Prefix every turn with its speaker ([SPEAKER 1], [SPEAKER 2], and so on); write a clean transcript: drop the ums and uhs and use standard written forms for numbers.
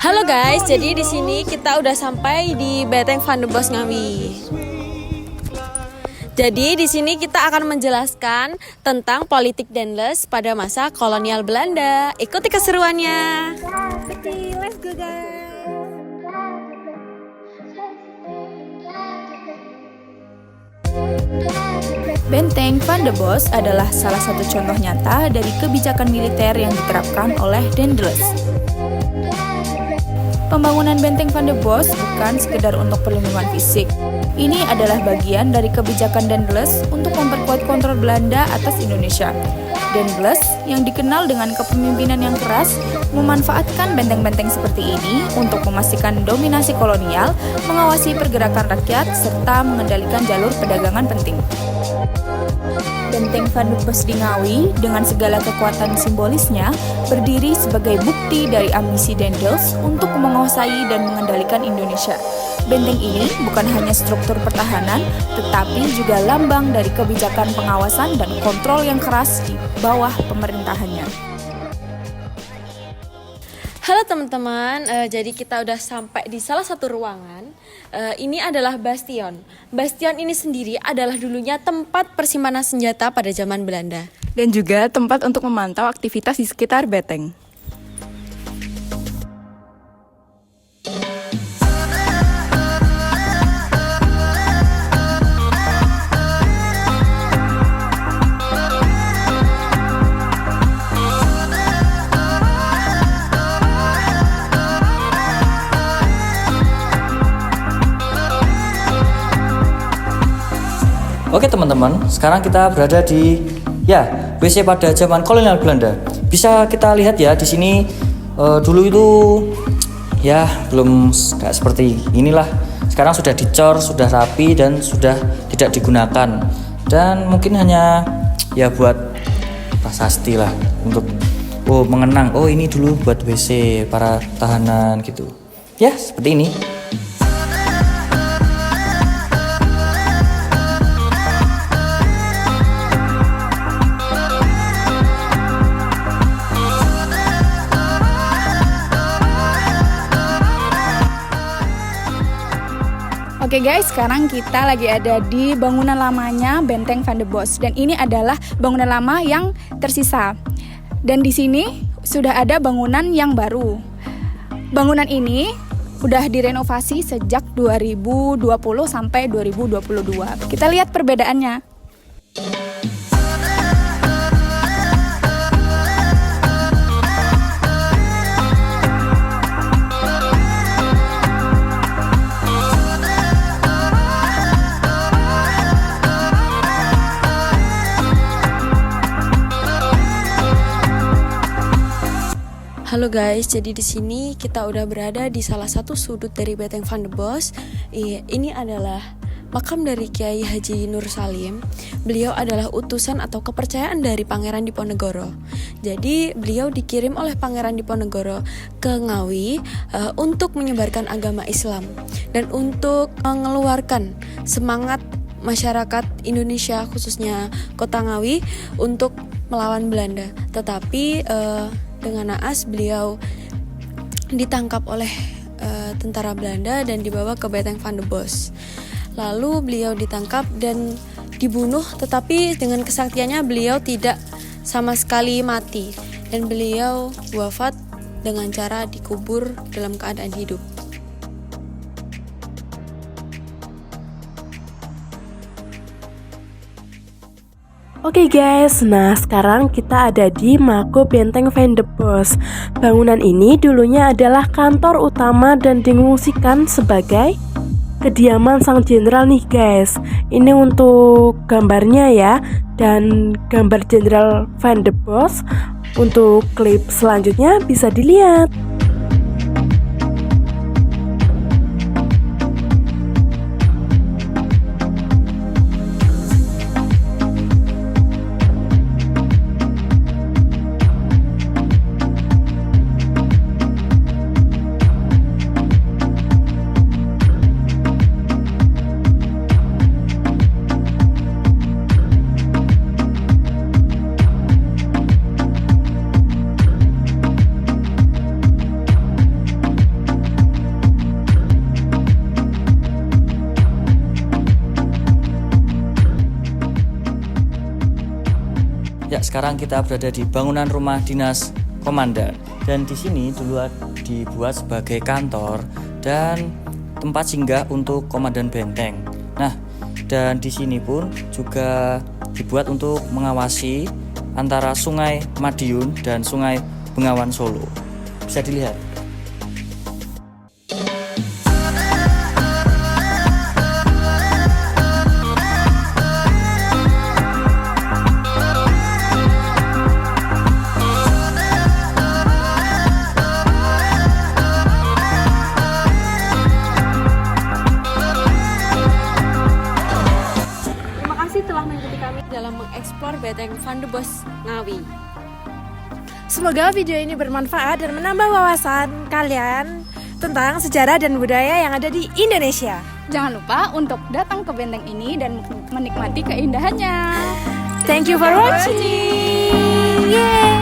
[SPEAKER 1] Halo guys, jadi di sini kita udah sampai di Beteng Van de Bos Ngawi. Jadi di sini kita akan menjelaskan tentang politik Dendels pada masa kolonial Belanda. Ikuti keseruannya. Oke, let's go guys.
[SPEAKER 2] Benteng Van de Bos adalah salah satu contoh nyata dari kebijakan militer yang diterapkan oleh Dendels. Pembangunan Benteng Van de Bos bukan sekedar untuk perlindungan fisik. Ini adalah bagian dari kebijakan Dendels untuk memperkuat kontrol Belanda atas Indonesia. Dendels yang dikenal dengan kepemimpinan yang keras memanfaatkan benteng-benteng seperti ini untuk memastikan dominasi kolonial, mengawasi pergerakan rakyat, serta mengendalikan jalur perdagangan penting. Benteng Van de Bos di Ngawi dengan segala kekuatan simbolisnya berdiri sebagai bukti dari ambisi Dendels untuk menguasai dan mengendalikan Indonesia. Benteng ini bukan hanya struktur pertahanan, tetapi juga lambang dari kebijakan pengawasan dan kontrol yang keras di bawah pemerintahannya.
[SPEAKER 1] Halo teman-teman, jadi kita udah sampai di salah satu ruangan. Ini adalah bastion. Bastion ini sendiri adalah dulunya tempat persimpanan senjata pada zaman Belanda.
[SPEAKER 2] Dan juga tempat untuk memantau aktivitas di sekitar benteng.
[SPEAKER 3] Oke teman-teman, sekarang kita berada di WC pada zaman kolonial Belanda. Bisa kita lihat ya di sini dulu itu belum kayak seperti inilah. Sekarang sudah dicor, sudah rapi dan sudah tidak digunakan. Dan mungkin hanya buat prasasti lah untuk mengenang. Ini dulu buat WC para tahanan gitu. Ya, seperti ini.
[SPEAKER 2] Oke guys, sekarang kita lagi ada di bangunan lamanya Benteng Van de Bos dan ini adalah bangunan lama yang tersisa. Dan di sini sudah ada bangunan yang baru. Bangunan ini udah direnovasi sejak 2020 sampai 2022. Kita lihat perbedaannya.
[SPEAKER 1] Halo guys, jadi di sini kita udah berada di salah satu sudut dari Beteng Van de Bos. Ini adalah makam dari Kiai Haji Nur Salim. Beliau adalah utusan atau kepercayaan dari Pangeran Diponegoro. Jadi beliau dikirim oleh Pangeran Diponegoro ke Ngawi untuk menyebarkan agama Islam dan untuk mengeluarkan semangat masyarakat Indonesia khususnya Kota Ngawi untuk melawan Belanda. Tetapi dengan naas beliau ditangkap oleh tentara Belanda dan dibawa ke Beteng Van de Bos. Lalu beliau ditangkap dan dibunuh, tetapi dengan kesaktiannya beliau tidak sama sekali mati dan beliau wafat dengan cara dikubur dalam keadaan hidup.
[SPEAKER 4] Oke guys, nah sekarang kita ada di Mako Benteng Van de Bos. Bangunan ini dulunya adalah kantor utama dan difungsikan sebagai kediaman sang jenderal nih guys. Ini untuk gambarnya ya, dan gambar Jenderal Van de Bos untuk klip selanjutnya bisa dilihat.
[SPEAKER 3] sekarang kita berada di bangunan rumah dinas komandan. Dan di sini dulu dibuat sebagai kantor dan tempat singgah untuk komandan benteng. Nah, dan di sini pun juga dibuat untuk mengawasi antara Sungai Madiun dan Sungai Bengawan Solo. Bisa dilihat.
[SPEAKER 1] Terima kasih telah mengikuti kami dalam mengeksplor Benteng Van de Bos Ngawi.
[SPEAKER 5] Semoga video ini bermanfaat dan menambah wawasan kalian tentang sejarah dan budaya yang ada di Indonesia.
[SPEAKER 2] Jangan lupa untuk datang ke benteng ini dan menikmati keindahannya.
[SPEAKER 5] Thank you for watching. Yeay.